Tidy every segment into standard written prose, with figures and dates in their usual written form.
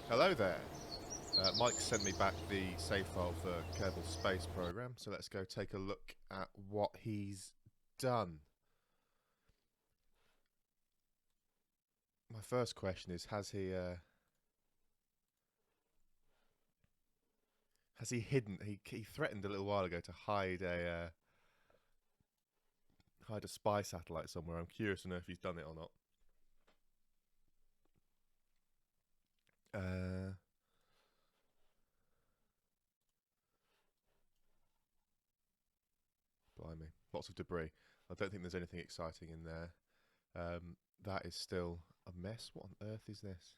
Hello there. Mike sent me back the save file for Kerbal Space Program, so let's go take a look at what he's done. My first question is: has he hidden? He threatened a little while ago to hide a spy satellite somewhere. I'm curious to know if he's done it or not. Blimey, lots of debris. I don't think there's anything exciting in there. That is still a mess. What on earth is this?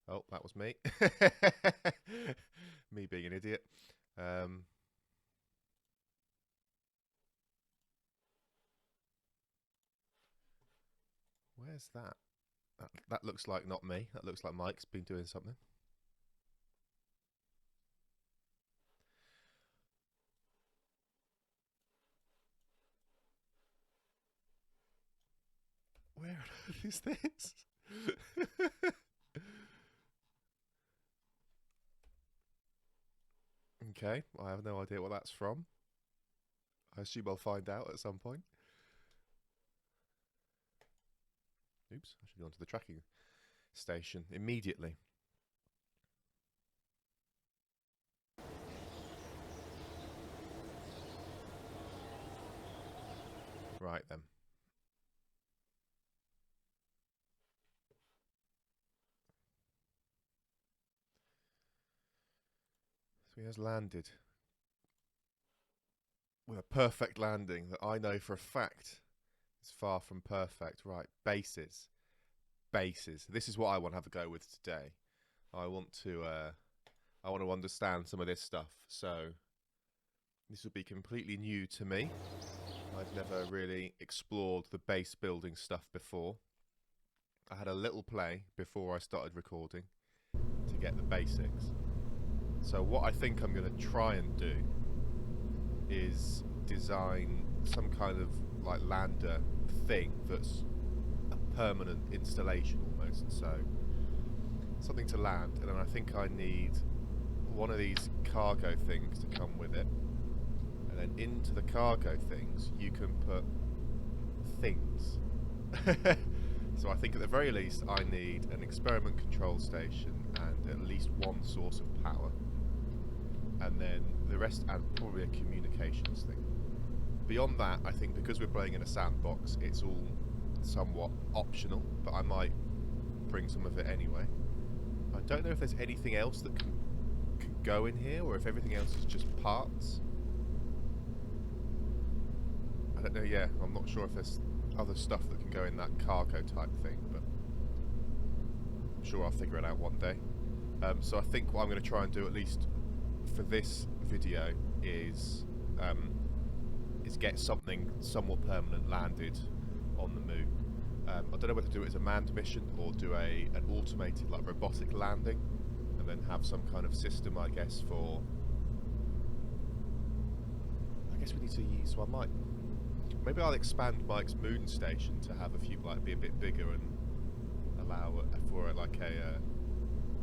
Oh, that was me. Me being an idiot. Where's that? That looks like not me. That looks like Mike's been doing something. Where on earth is this? Okay, I have no idea what that's from. I assume I'll find out at some point. Oops, I should go onto the tracking station immediately. Right then. So he has landed with a perfect landing that I know for a fact is far from perfect. Right, bases. Bases. This is what I want to have a go with today. I want to understand some of this stuff. So this will be completely new to me. I've never really explored the base building stuff before. I had a little play before I started recording to get the basics. So what I think I'm going to try and do is design some kind of like lander thing that's a permanent installation almost. So something to land, and then I think I need one of these cargo things to come with it, and then into the cargo things you can put things. So I think at the very least I need an experiment control station and at least one source of power, and then the rest, and probably a communications thing. Beyond that, I think because we're playing in a sandbox, it's all somewhat optional, but I might bring some of it anyway. I don't know if there's anything else that can go in here, or if everything else is just parts. I don't know, yeah, I'm not sure if there's other stuff that can go in that cargo type thing, but I'm sure I'll figure it out one day. So I think what I'm going to try and do, at least for this video, is get something somewhat permanent landed on the moon. I don't know whether to do it as a manned mission or do an automated, like, robotic landing, and then have some kind of system, I guess, for... I guess we need to use... So I might... Maybe I'll expand Mike's moon station to have a few, like, be a bit bigger and allow for like a...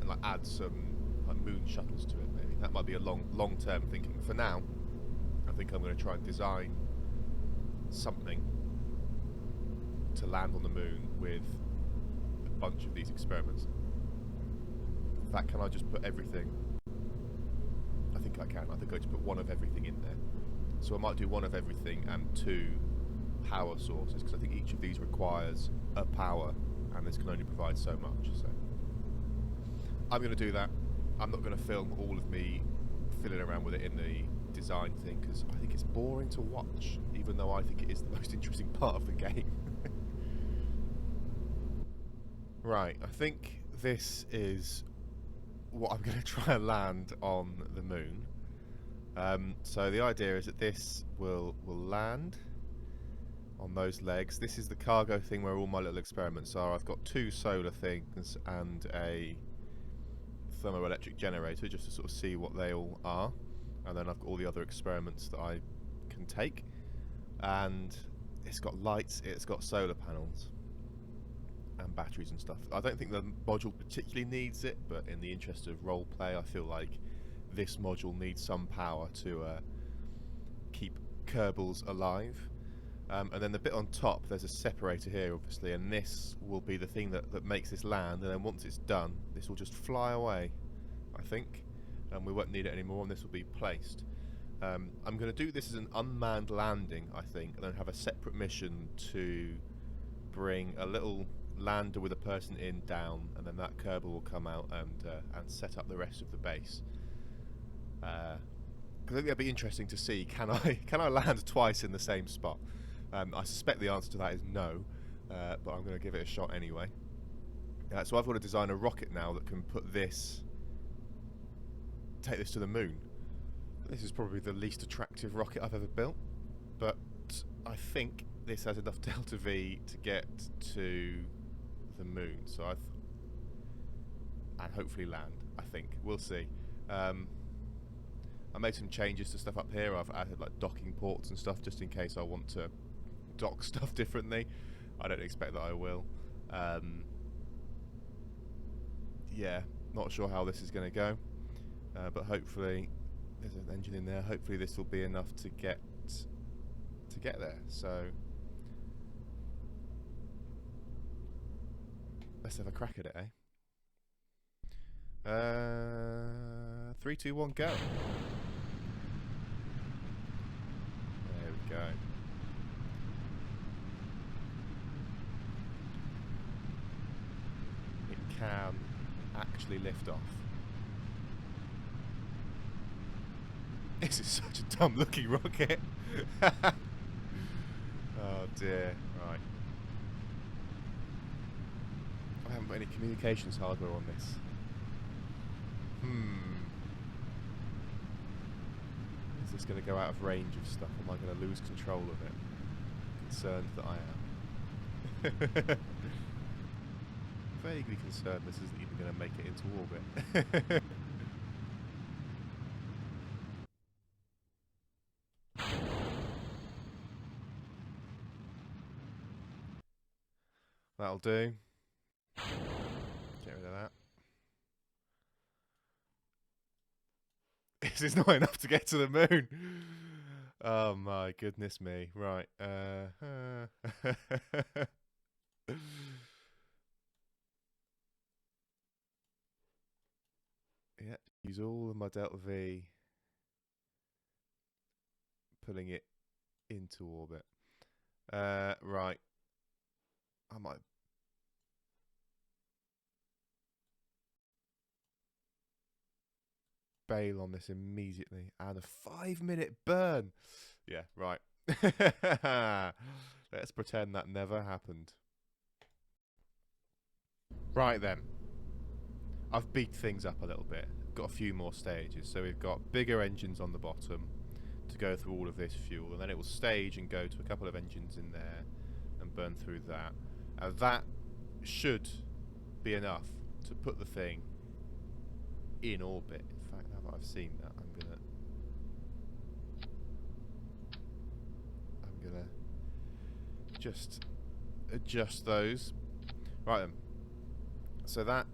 and like add some like moon shuttles to it, maybe. That might be a long-term thinking. For now, I think I'm going to try and design something to land on the moon with a bunch of these experiments. In fact, can I just put everything? I think I can. I think I just put one of everything in there. So I might do one of everything and 2 power sources, because I think each of these requires a power, and this can only provide so much. So I'm going to do that. I'm not going to film all of me fiddling around with it in the design thing, because I think it's boring to watch, even though I think it is the most interesting part of the game. Right, I think this is what I'm going to try and land on the moon. So the idea is that this will land on those legs. This is the cargo thing where all my little experiments are. I've got 2 solar things and a thermoelectric generator, just to sort of see what they all are, and then I've got all the other experiments that I can take, and it's got lights, it's got solar panels. and batteries and stuff. I don't think the module particularly needs it, but in the interest of roleplay, I feel like this module needs some power to keep Kerbals alive. And then the bit on top, there's a separator here, obviously, and this will be the thing that makes this land, and then once it's done, this will just fly away, I think, and we won't need it anymore, and this will be placed. I'm going to do this as an unmanned landing, I think, and then have a separate mission to bring a little lander with a person in down, and then that Kerbal will come out and set up the rest of the base. I think that'd be interesting to see. Can I land twice in the same spot? I suspect the answer to that is no, but I'm going to give it a shot anyway. So I've got to design a rocket now that can take this to the moon. This is probably the least attractive rocket I've ever built, but I think this has enough delta V to get to the moon. So and hopefully land. I think we'll see. I made some changes to stuff up here. I've added like docking ports and stuff just in case I want to dock stuff differently. I don't expect that I will. Yeah, not sure how this is going to go, but hopefully there's an engine in there. Hopefully this will be enough to get there. So let's have a crack at it, eh? 3, 2, 1, go. There we go. It can actually lift off. This is such a dumb looking rocket. Oh dear, right. I haven't got any communications hardware on this. Is this going to go out of range of stuff? Am I going to lose control of it? Concerned that I am. Vaguely concerned this isn't even going to make it into orbit. That'll do. Get rid of that. This is not enough to get to the moon. Oh my goodness me. Right. Yeah, use all of my delta V, pulling it into orbit. Right. I might bail on this immediately. And a 5-minute burn. Yeah, right. Let's pretend that never happened. Right then. I've beat things up a little bit. Got a few more stages. So we've got bigger engines on the bottom to go through all of this fuel, and then it will stage and go to a couple of engines in there and burn through that. And that should be enough to put the thing in orbit. In fact, now that I've seen that, I'm gonna just adjust those. Right then. So that.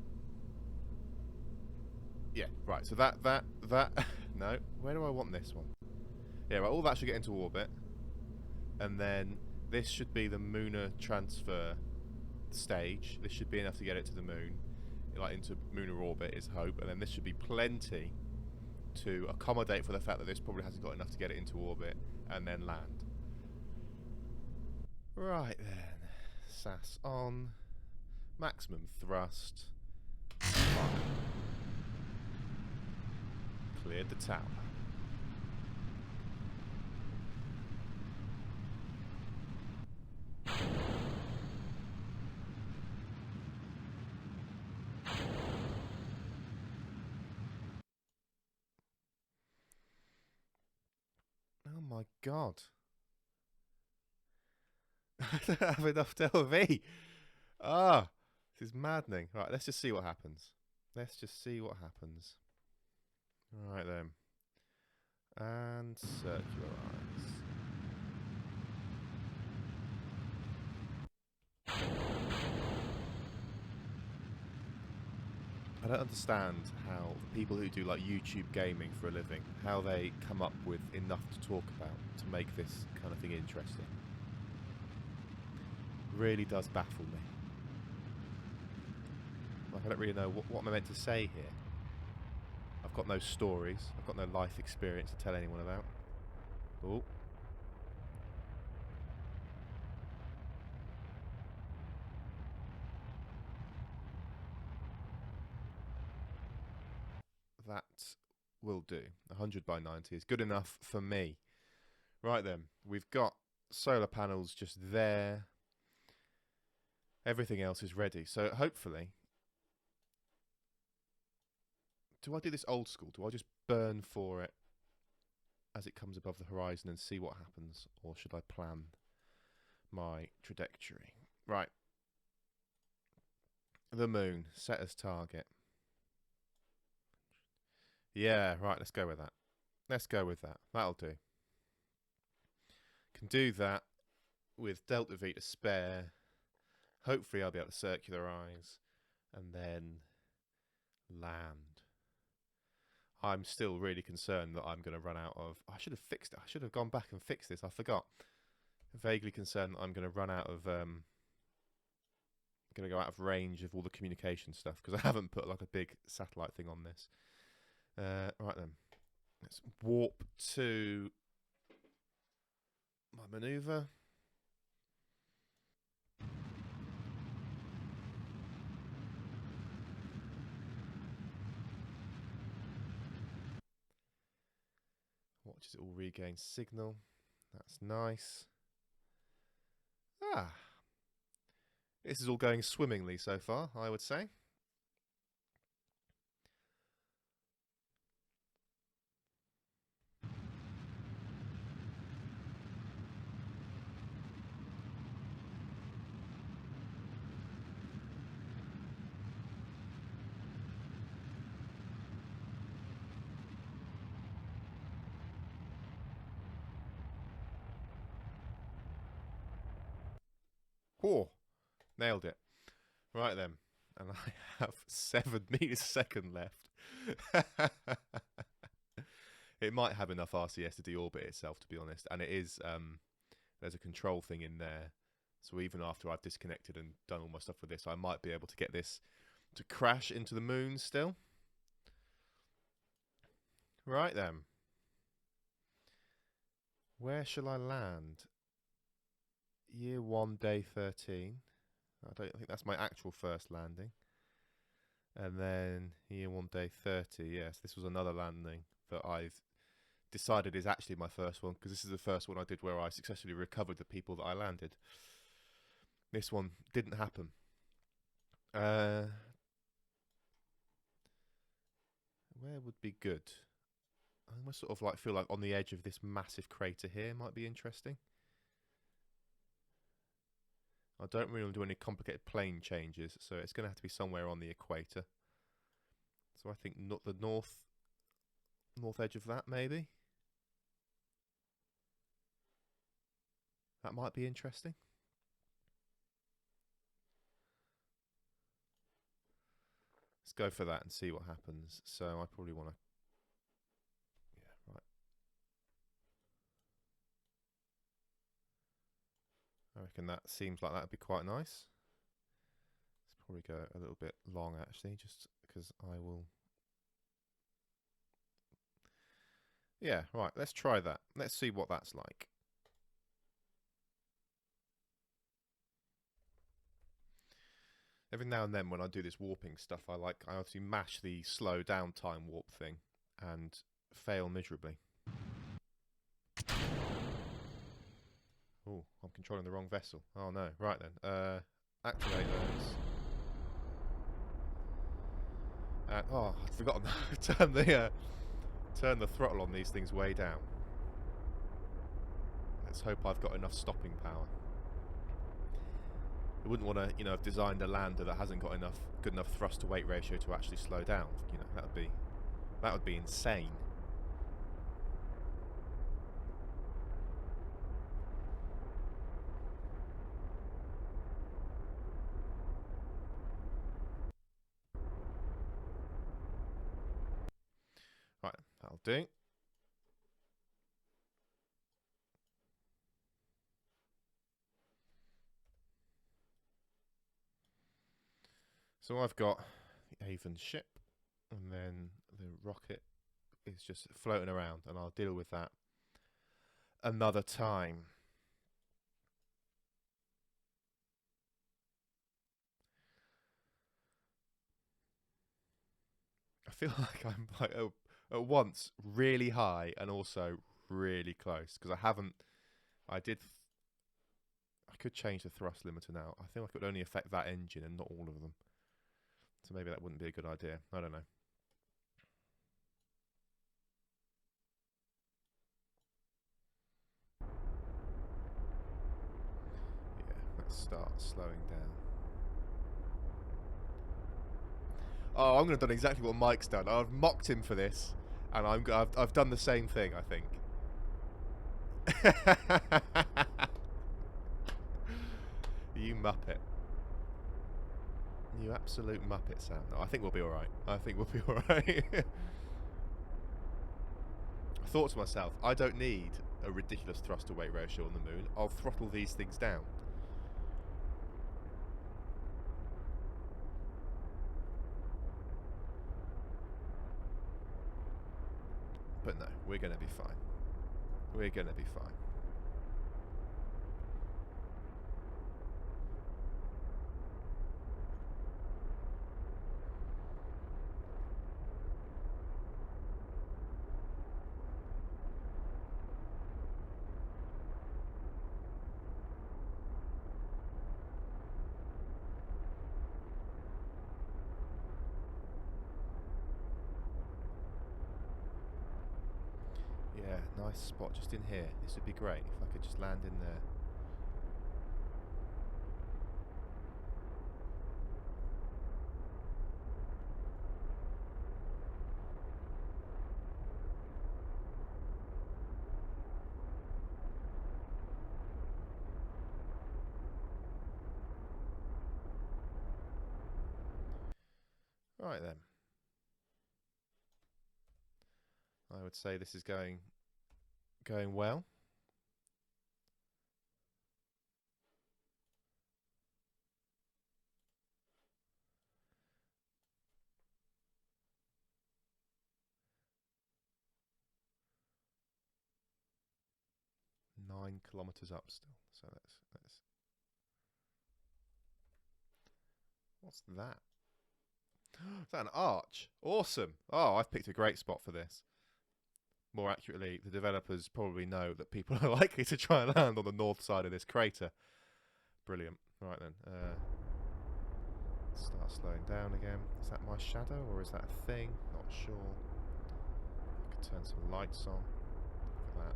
Yeah, right. So that. No. Where do I want this one? Yeah, right. All that should get into orbit, and then this should be the Lunar transfer stage. This should be enough to get it to the moon, like into lunar orbit is hope, and then this should be plenty to accommodate for the fact that this probably hasn't got enough to get it into orbit and then land. Right then, SAS on, maximum thrust, fire. Cleared the tower. Oh my god. I don't have enough Delta V. Ah, this is maddening. Right, let's just see what happens. Let's just see what happens. Right then. And circularize. I don't understand how the people who do like YouTube gaming for a living, how they come up with enough to talk about to make this kind of thing interesting. Really does baffle me. Like, I don't really know what am I meant to say here. I've got no stories. I've got no life experience to tell anyone about. Oh. That will do. 100 by 90 is good enough for me. Right then, we've got solar panels just there. Everything else is ready. So hopefully... Do I do this old school? Do I just burn for it as it comes above the horizon and see what happens? Or should I plan my trajectory? Right. The moon, set as target. Yeah, right, let's go with that. Let's go with that. That'll do. Can do that with delta V to spare. Hopefully I'll be able to circularize and then land. I'm still really concerned that I'm going to run out of... I should have fixed it. I should have gone back and fixed this. I forgot. Vaguely concerned that I'm going to run out of... going to go out of range of all the communication stuff because I haven't put like a big satellite thing on this. Right then. Let's warp to my maneuver. Watches it all regain signal. That's nice. Ah. This is all going swimmingly so far, I would say. Oh, nailed it. Right then. And I have 7 meters a second left. It might have enough RCS to deorbit itself, to be honest. And it is, there's a control thing in there. So even after I've disconnected and done all my stuff with this, I might be able to get this to crash into the moon still. Right then. Where shall I land? Year 1, day 13. I think that's my actual first landing. And then year 1, day 30. Yes, this was another landing that I've decided is actually my first one, because this is the first one I did where I successfully recovered the people that I landed. This one didn't happen. Where would be good? I almost sort of like feel like on the edge of this massive crater here might be interesting. I don't really want to do any complicated plane changes, so it's going to have to be somewhere on the equator. So I think the north edge of that, maybe. That might be interesting. Let's go for that and see what happens. So I probably want to... Yeah, right. I reckon that seems like that would be quite nice. Let's probably go a little bit long, actually, just because I will... Yeah, right, let's try that. Let's see what that's like. Every now and then when I do this warping stuff, I obviously mash the slow down time warp thing and fail miserably. Oh, I'm controlling the wrong vessel. Oh no, right then. Activate those. Oh, I'd forgotten that. Turn the throttle on these things way down. Let's hope I've got enough stopping power. I wouldn't want to, have designed a lander that hasn't got good enough thrust to weight ratio to actually slow down. That would be insane. Right, that'll do. So I've got the Avon ship, and then the rocket is just floating around, and I'll deal with that another time. I feel like I'm like at once really high and also really close because I did. I could change the thrust limiter now. I feel like it would only affect that engine and not all of them. So maybe that wouldn't be a good idea. I don't know. Yeah, let's start slowing down. Oh, I'm going to have done exactly what Mike's done. I've mocked him for this, and I've done the same thing, I think. You muppet. You absolute muppet, Sam. No, I think we'll be alright. I think we'll be alright. I thought to myself, I don't need a ridiculous thrust to weight ratio on the moon. I'll throttle these things down. But no, we're going to be fine. We're going to be fine. Yeah, nice spot just in here. This would be great if I could just land in there. Right then. I would say this is going well. Nine kilometers up still. So let's. What's that? Is that an arch? Awesome. Oh, I've picked a great spot for this. More accurately, the developers probably know that people are likely to try and land on the north side of this crater. Brilliant. Right then. Start slowing down again. Is that my shadow or is that a thing? Not sure. I could turn some lights on. Look at that.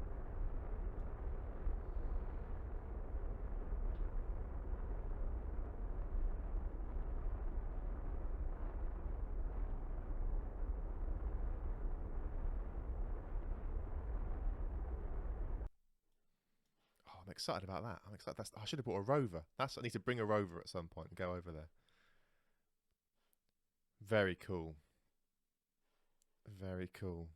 Oh, I'm excited about that. I'm excited. I should have bought a rover. I need to bring a rover at some point and go over there. Very cool. Very cool.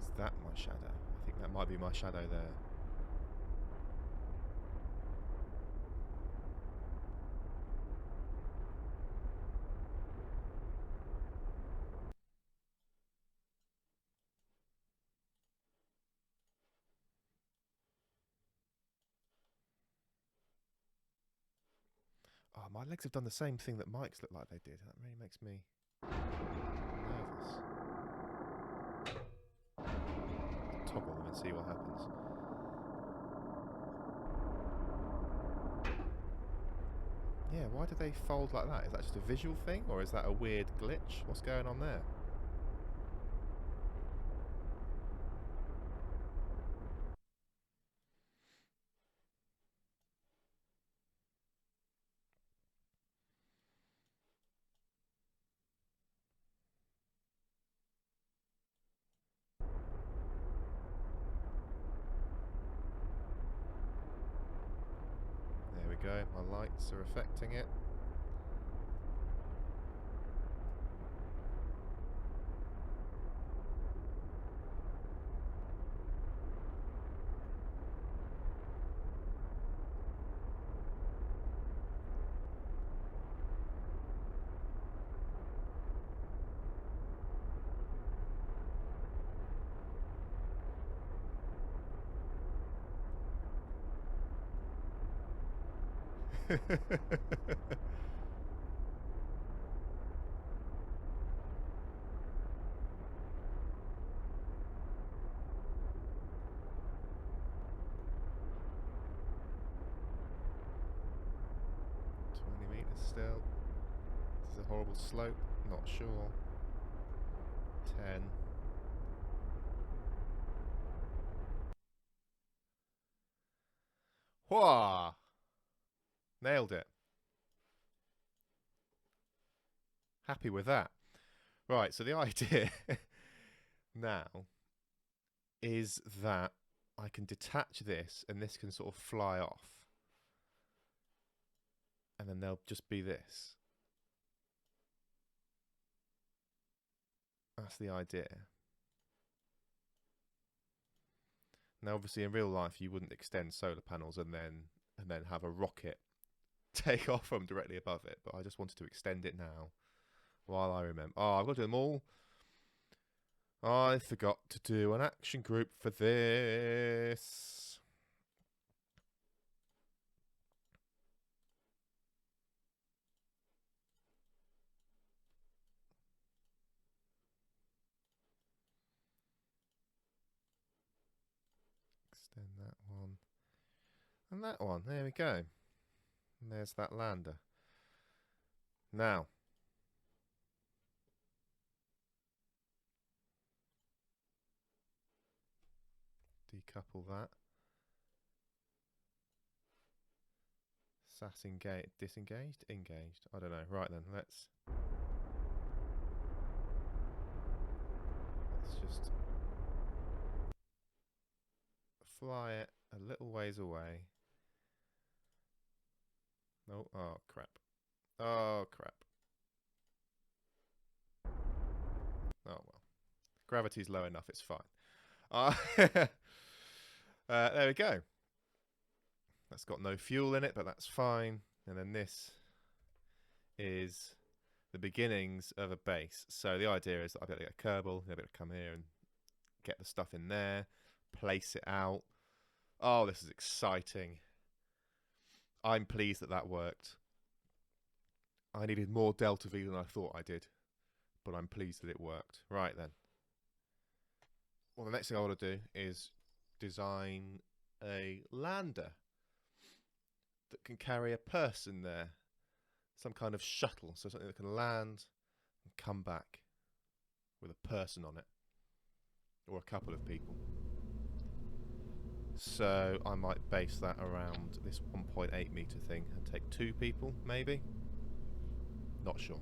Is that my shadow? I think that might be my shadow there. Oh, my legs have done the same thing that Mike's looked like they did. That really makes me nervous. Toggle them and see what happens. Yeah, why do they fold like that? Is that just a visual thing or is that a weird glitch? What's going on there? go. My lights are affecting it. Still. This is a horrible slope. Not sure. 10. Whoa! Nailed it. Happy with that. Right, so the idea now is that I can detach this and this can sort of fly off. And then there'll just be this. That's the idea. Now, obviously, in real life, you wouldn't extend solar panels and then have a rocket take off from directly above it. But I just wanted to extend it now, while I remember. Oh, I've got to do them all. I forgot to do an action group for this. Extend that one. And that one. There we go. And there's that lander. Now. Decouple that. SAS engaged. Disengaged? Engaged. I don't know. Right then, let's just fly it a little ways away. No, oh crap. Oh crap. Oh well. Gravity's low enough, it's fine. There we go. That's got no fuel in it, but that's fine. And then this is the beginnings of a base. So the idea is that I'll be able to get a Kerbal, I'll be able to come here and get the stuff in there, place it out. Oh, this is exciting. I'm pleased that that worked. I needed more Delta V than I thought I did, but I'm pleased that it worked. Right then. Well, the next thing I want to do is design a lander that can carry a person there. Some kind of shuttle, so something that can land and come back with a person on it. Or a couple of people. So I might base that around this 1.8 meter thing and take 2 people, maybe? Not sure.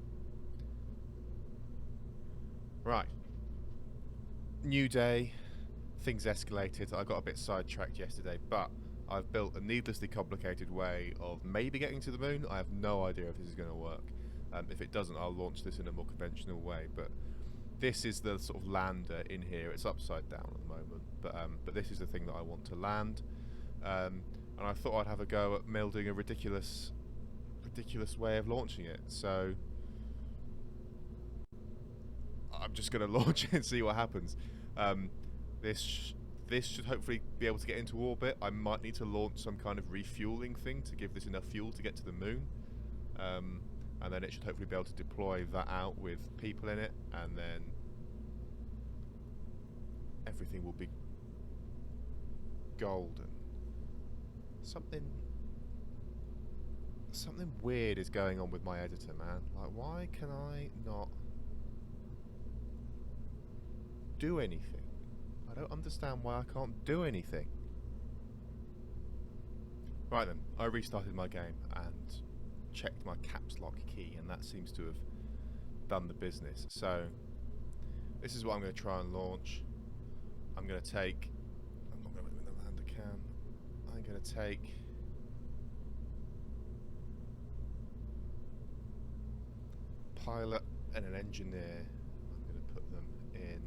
Right. New day. Things escalated. I got a bit sidetracked yesterday, but I've built a needlessly complicated way of maybe getting to the moon. I have no idea if this is going to work. If it doesn't, I'll launch this in a more conventional way. But this is the sort of lander in here. It's upside down at the moment, but this is the thing that I want to land. And I thought I'd have a go at building a ridiculous way of launching it. So I'm just going to launch it and see what happens. This should hopefully be able to get into orbit. I might need to launch some kind of refueling thing to give this enough fuel to get to the moon. And then it should hopefully be able to deploy that out with people in it, and then everything will be golden. Something weird is going on with my editor, man. Like, why can I not do anything? I don't understand why I can't do anything. Right then, I restarted my game and checked my caps lock key, and that seems to have done the business. So this is what I'm going to try and launch. I'm going to take, I'm not going to win the lander can. I'm going to take pilot and an engineer. I'm going to put them in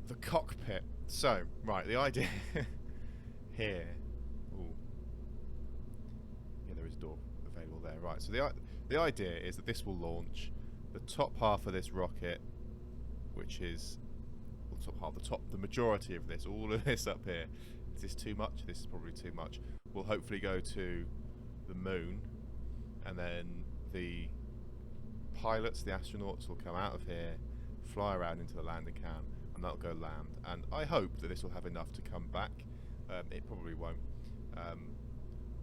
the cockpit. So, right, the idea here. Ooh. Yeah, there is a door available there. Right, so the idea is that this will launch the top half of this rocket, which is the top half, the majority of this, all of this up here. Is this too much? This is probably too much. We'll hopefully go to the moon, and then the pilots, the astronauts, will come out of here, fly around into the landing cam, and that'll go land. And I hope that this will have enough to come back. It probably won't,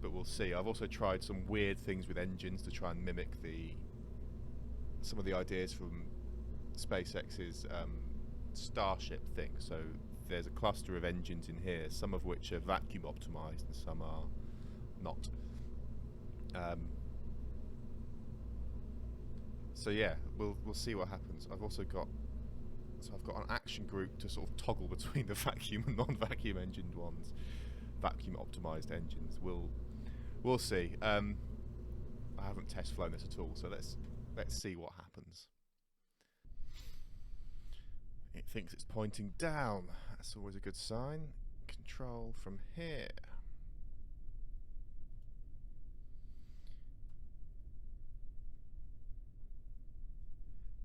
but we'll see. I've also tried some weird things with engines to try and mimic some of the ideas from SpaceX's Starship thing. So there's a cluster of engines in here, some of which are vacuum optimized and some are not. So yeah, we'll see what happens. I've also got an action group to sort of toggle between the vacuum and non-vacuum engined ones, vacuum optimized engines. We'll see. I haven't test flown this at all, so let's see what happens. It thinks it's pointing down. That's always a good sign. Control from here.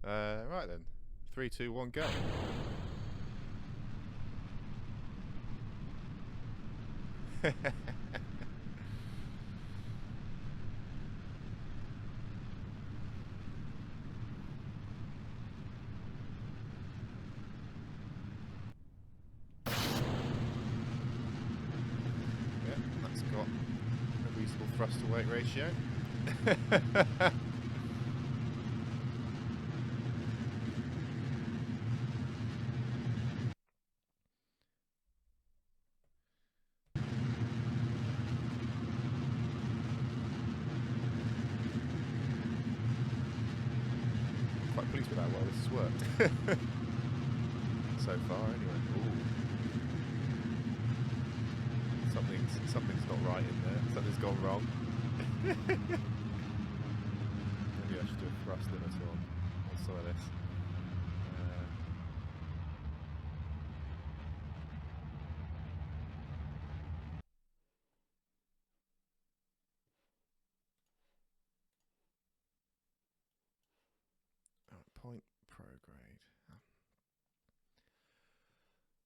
Right then. 3, 2, 1, go. That's got a reasonable thrust to weight ratio. Quite pleased with how well this has worked. So far, anyway. Ooh. Something's not right in there. Something's gone wrong. Maybe I should do a thrust limiter on some of this. Point prograde. Oh.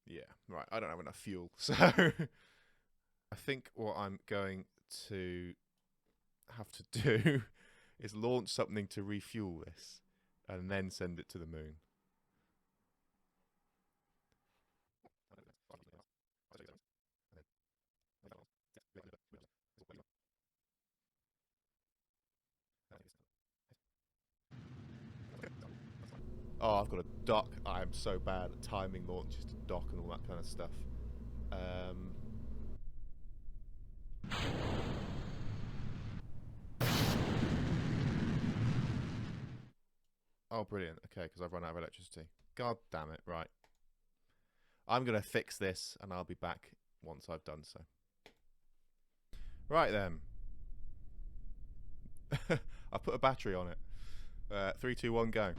Yeah, right. I don't have enough fuel, so I think what I'm going to have to do is launch something to refuel this, and then send it to the moon. Oh, I've got to dock. I am so bad at timing launches to dock and all that kind of stuff. Oh, brilliant. Okay, because I've run out of electricity. God damn it. Right. I'm going to fix this, and I'll be back once I've done so. Right then. I put a battery on it. 3, 2, 1, go.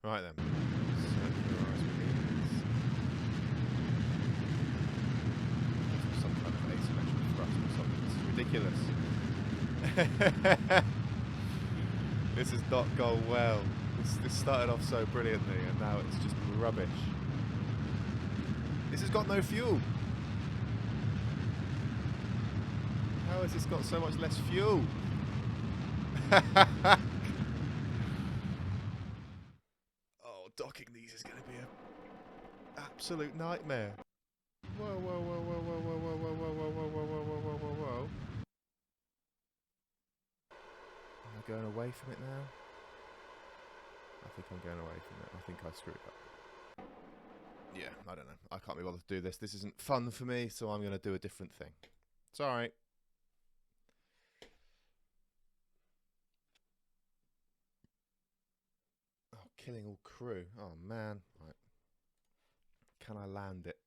Right then. Some kind of asymmetrical thrust or something. This is ridiculous. This has not gone well. This started off so brilliantly, and now it's just rubbish. This has got no fuel. How has this got so much less fuel? Oh, docking these is going to be an absolute nightmare. Whoa, whoa, whoa, whoa, whoa, whoa, whoa, whoa, whoa, whoa, whoa, whoa, whoa, whoa, whoa, whoa, whoa. Am I going away from it now? I think I'm going away from it. I think I screwed up. Yeah, I don't know. I can't be bothered to do this. This isn't fun for me, so I'm going to do a different thing. It's alright. Oh, killing all crew. Oh, man. Right. Can I land it?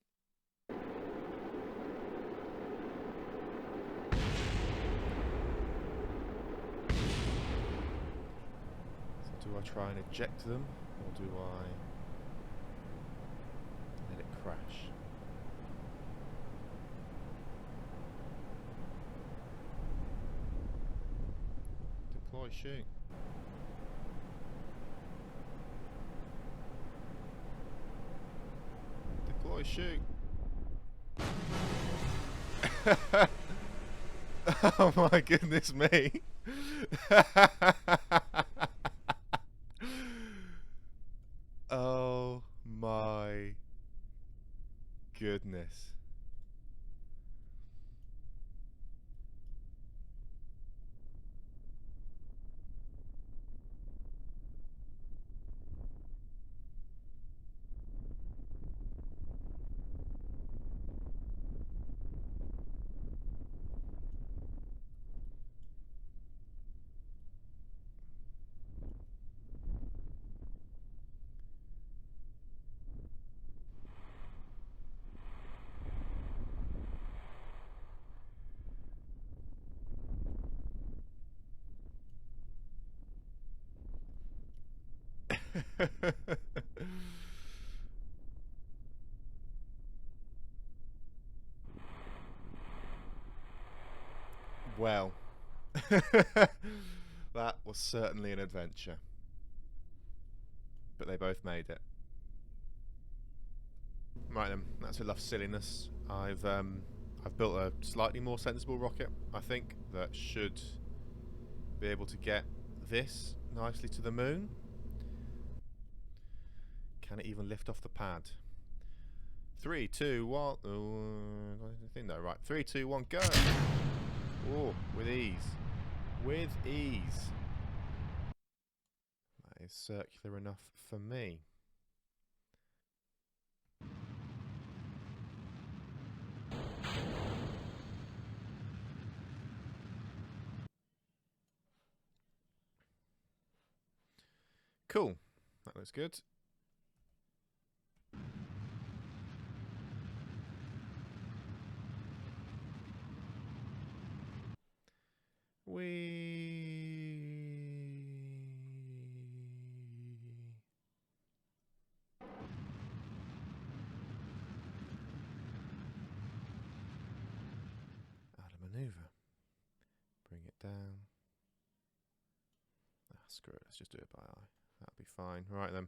Do I try and eject them, or do I let it crash? Deploy chute. Deploy chute. Oh my goodness me. Oh my goodness. Well, that was certainly an adventure. But they both made it. Right then, that's enough silliness. I've built a slightly more sensible rocket, I think, that should be able to get this nicely to the moon. Can it even lift off the pad? 3, 2, 1. I think no, right. 3, 2, 1, go! Oh, with ease. With ease. That is circular enough for me. Cool. That looks good. Out of maneuver. Bring it down. Ah, screw it. Let's just do it by eye. That'll be fine. Right then.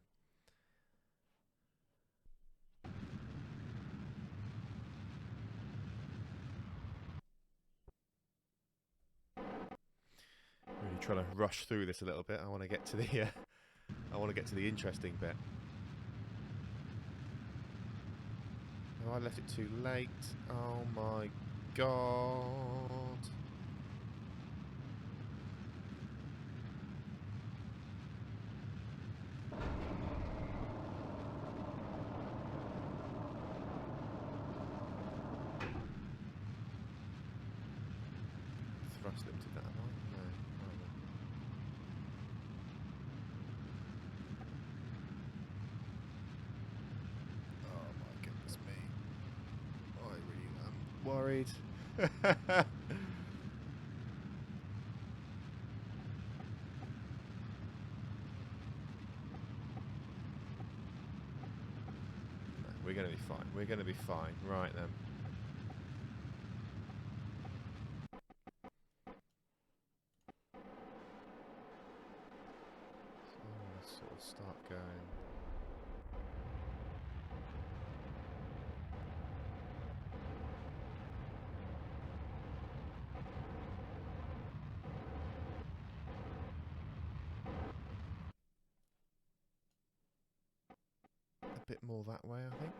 Really trying to rush through this a little bit. I want to get to the I want to get to the interesting bit. Oh, I left it too late. Oh my god. Thrust limited that, am I? No. Oh my goodness me. I really am worried. No, we're going to be fine. We're going to be fine. Right then. So let's sort of start going. A bit more that way, I think.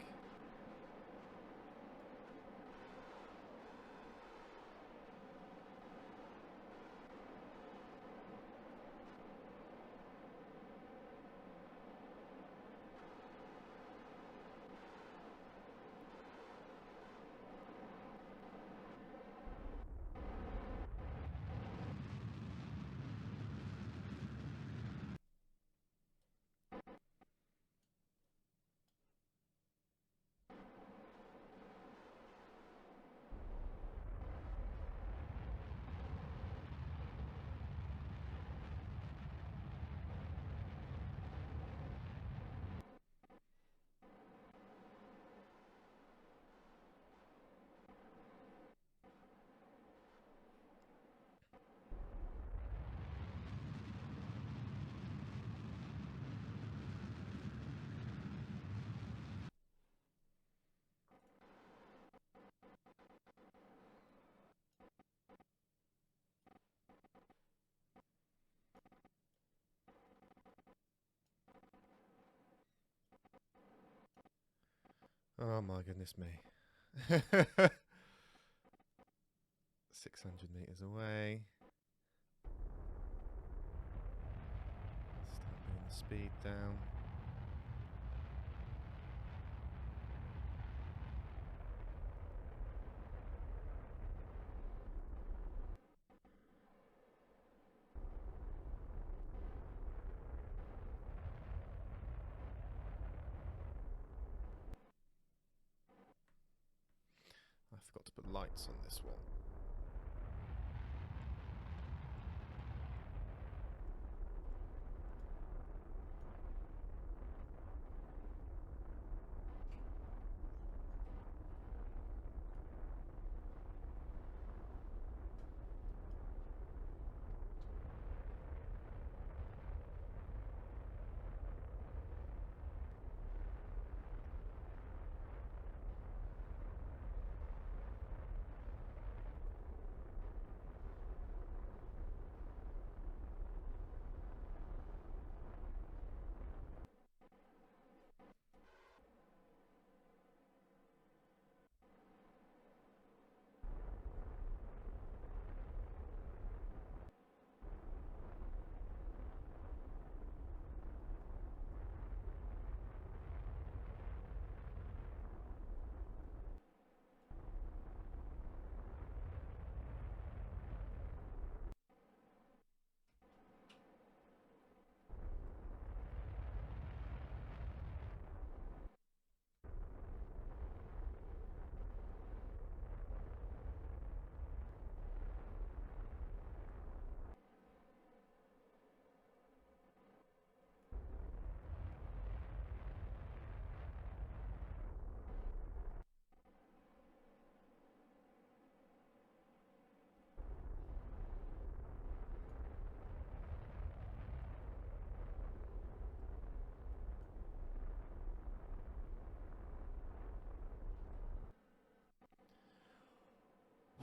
Oh my goodness me. 600 meters away. Start bringing the speed down. I forgot to put lights on this one.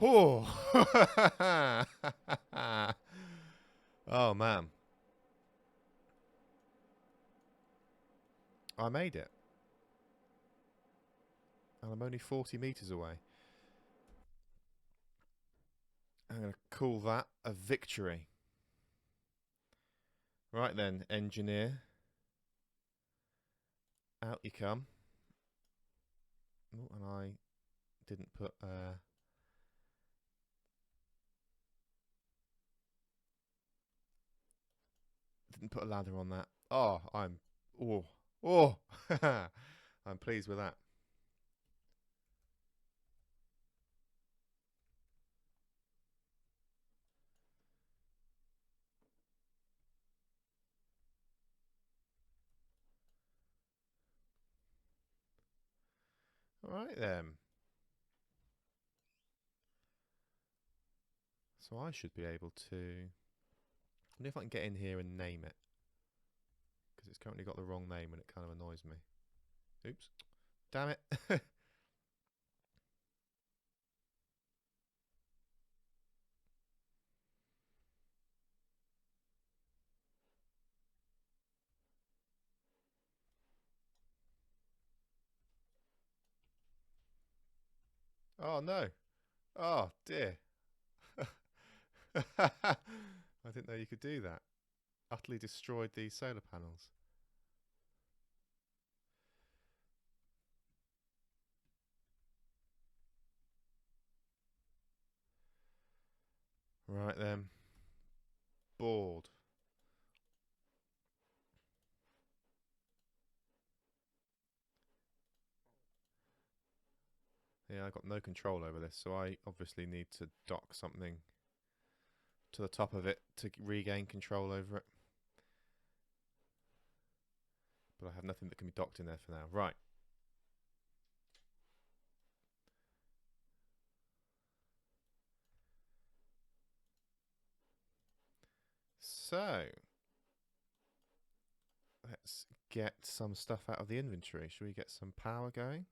Oh, oh man. I made it. And I'm only 40 meters away. I'm going to call that a victory. Right then, engineer. Out you come. Oh, and I didn't put... didn't put a ladder on that. Oh, I'm... Oh. Oh! I'm pleased with that. Alright then. So I should be able to... I wonder if I can get in here and name it. Because it's currently got the wrong name and it kind of annoys me. Oops. Damn it. Oh no. Oh dear. I didn't know you could do that. Utterly destroyed these solar panels. Right then. Bored. Yeah, I've got no control over this, so I obviously need to dock something to the top of it to regain control over it. But I have nothing that can be docked in there for now. Right. So, let's get some stuff out of the inventory. Should we get some power going?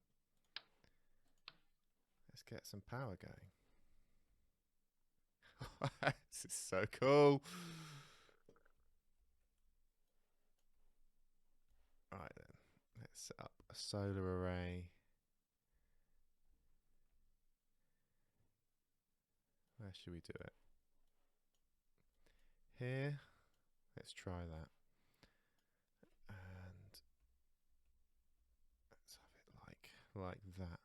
Let's get some power going. This is so cool. Right then, let's set up a solar array. Where should we do it? Here. Let's try that. And let's have it like that.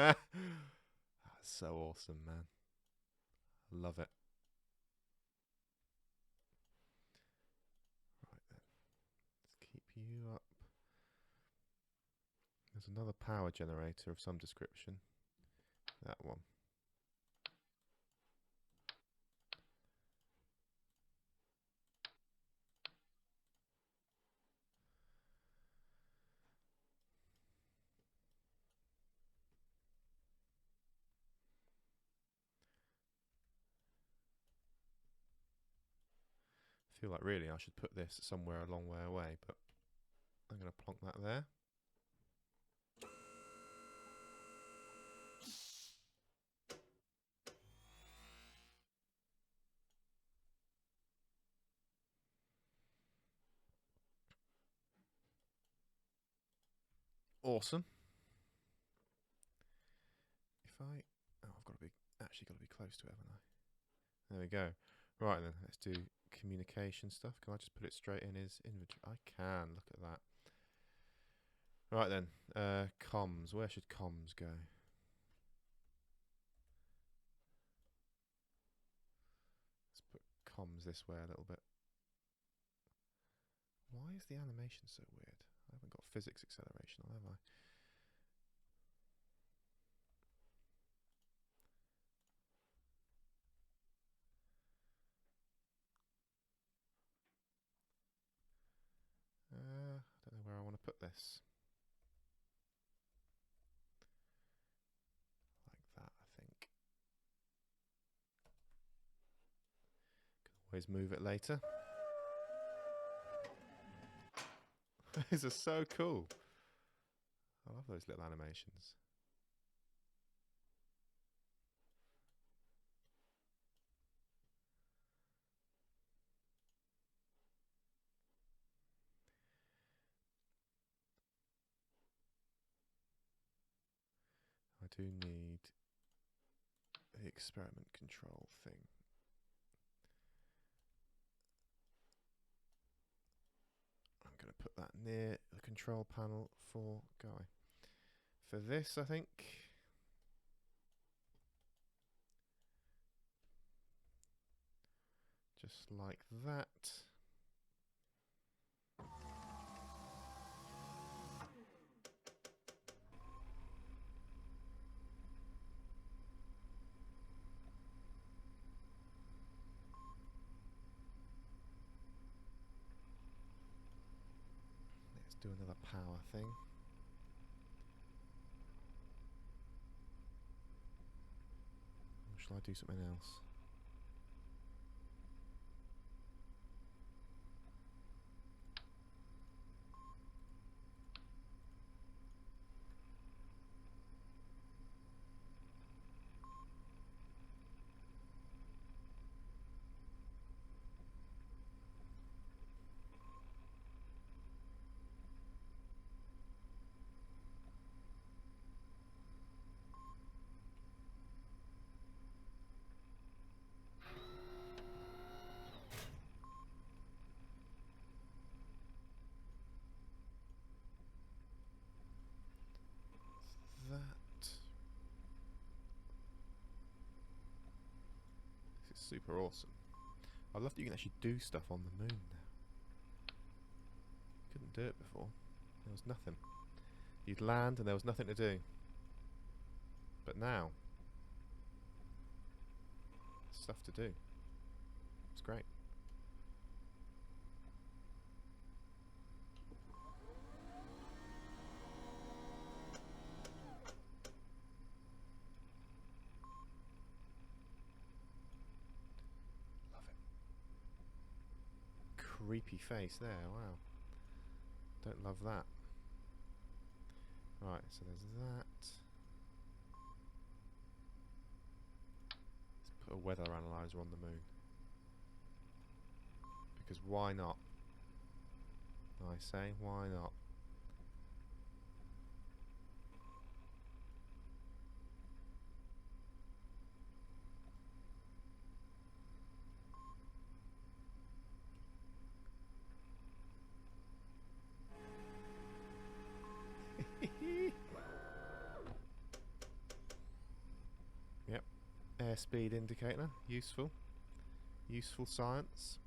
That's so awesome, man. Love it. Right then. Let's keep you up. There's another power generator of some description. That one. I feel like really I should put this somewhere a long way away, but I'm going to plonk that there. Awesome. If I... Oh, I've got to be... Actually got to be close to it, haven't I? There we go. Right then, let's do communication stuff. Can I just put it straight in his inventory? I can. Look at that. Right then, comms. Where should comms go? Let's put comms this way a little bit. Why is the animation so weird? I haven't got physics acceleration on, have I? I don't know where I want to put this. Like that, I think. Can always move it later. These are so cool. I love those little animations. I do need the experiment control thing. I'm going to put that near the control panel for Guy. For this, I think, just like that. Let's do another power thing. Or shall I do something else? This is super awesome. I love that you can actually do stuff on the moon now. Couldn't do it before. There was nothing. You'd land and there was nothing to do. But now, there's stuff to do. It's great. Love it. Creepy face there, wow. Don't love that. Right, so there's that. Let's put a weather analyzer on the moon. Because why not? I say, why not? airspeed indicator, useful. Useful science.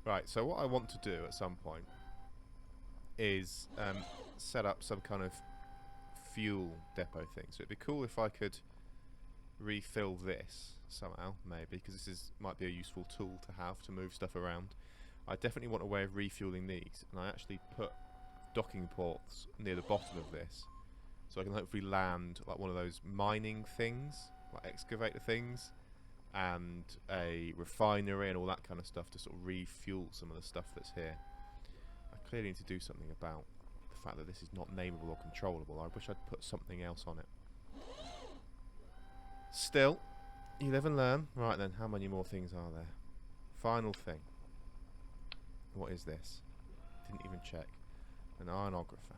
Right, so what I want to do at some point is set up some kind of fuel depot thing. So it'd be cool if I could refill this somehow, maybe, because this might be a useful tool to have to move stuff around. I definitely want a way of refueling these, and I actually put docking ports near the bottom of this, so I can hopefully land like one of those mining things, like excavator things, and a refinery and all that kind of stuff to sort of refuel some of the stuff that's here. I clearly need to do something about the fact that this is not nameable or controllable. I wish I'd put something else on it. Still, you live and learn. Right then, how many more things are there? Final thing. What is this? Didn't even check. An ionographer.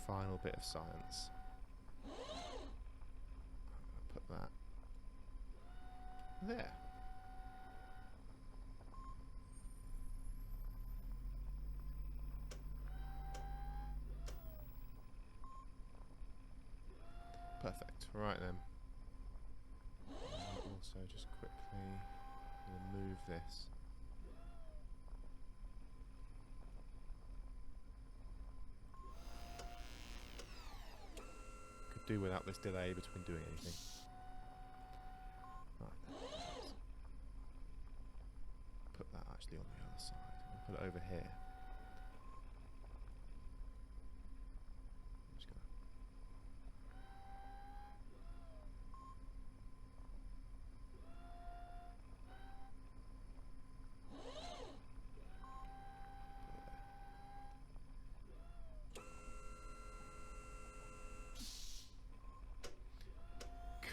Final bit of science. Put that there. Perfect. Right then. I'll also just quickly remove this. Could do without this delay between doing anything. Right then. Put that actually on the other side. I'll put it over here. I'm just gonna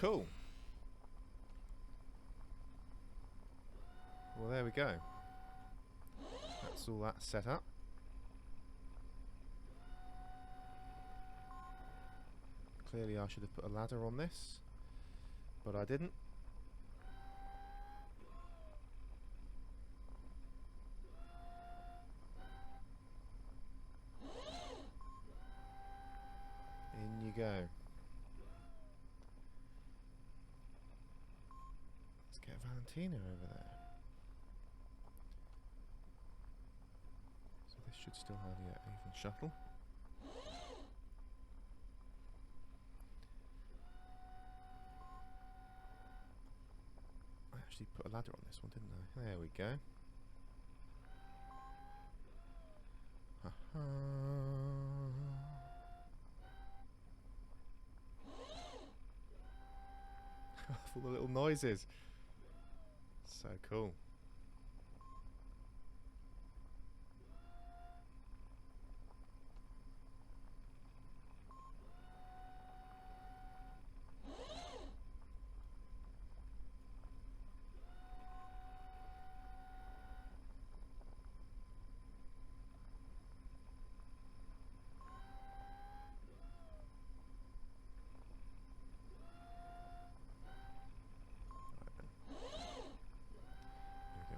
Cool. Well, there we go. That's all that set up. Clearly I should have put a ladder on this, but I didn't. In you go. Let's get Valentina over there. So this should still have, yeah, Avon shuttle. I actually put a ladder on this one, didn't I? There we go. All the little noises. So cool.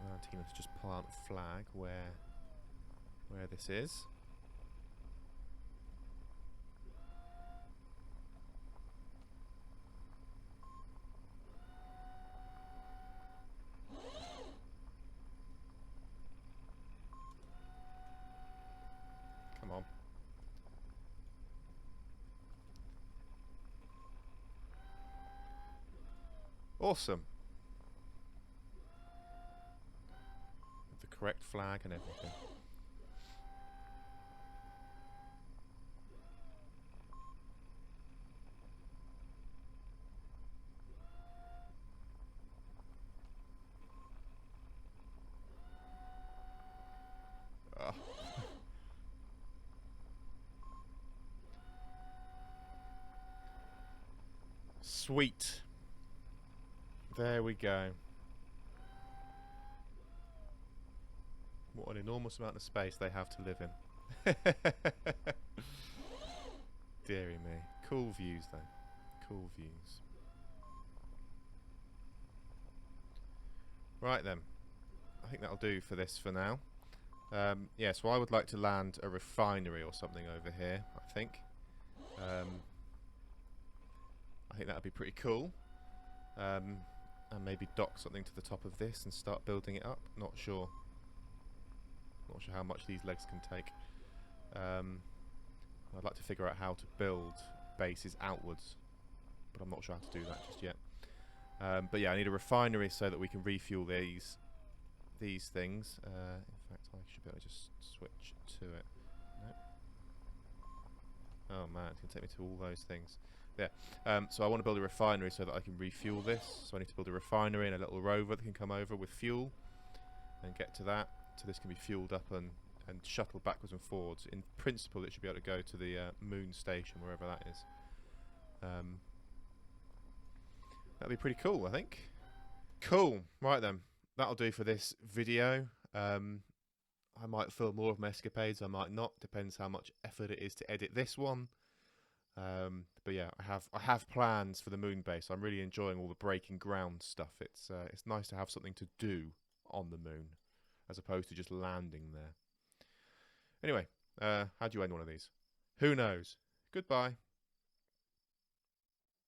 Valentina's just plant a flag where this is. Come on. Awesome. With the correct flag and everything. Sweet. There we go. What an enormous amount of space they have to live in. Deary me. Cool views though. Cool views. Right then. I think that'll do for this for now. Yeah, so I would like to land a refinery or something over here, I think. I think that would be pretty cool. And maybe dock something to the top of this and start building it up. Not sure. Not sure how much these legs can take. I'd like to figure out how to build bases outwards, but I'm not sure how to do that just yet. But yeah, I need a refinery so that we can refuel these things. In fact, I should be able to just switch to it. Nope. Oh man, it's going to take me to all those things. Yeah, so I want to build a refinery so that I can refuel this. So I need to build a refinery and a little rover that can come over with fuel and get to that. So this can be fueled up and shuttle backwards and forwards. In principle, it should be able to go to the moon station, wherever that is. That'd be pretty cool, I think. Cool. Right then, that'll do for this video. I might film more of my escapades, I might not. Depends how much effort it is to edit this one. But yeah, I have plans for the moon base. I'm really enjoying all the breaking ground stuff. It's nice to have something to do on the moon, as opposed to just landing there. Anyway, how do you end one of these? Who knows? Goodbye.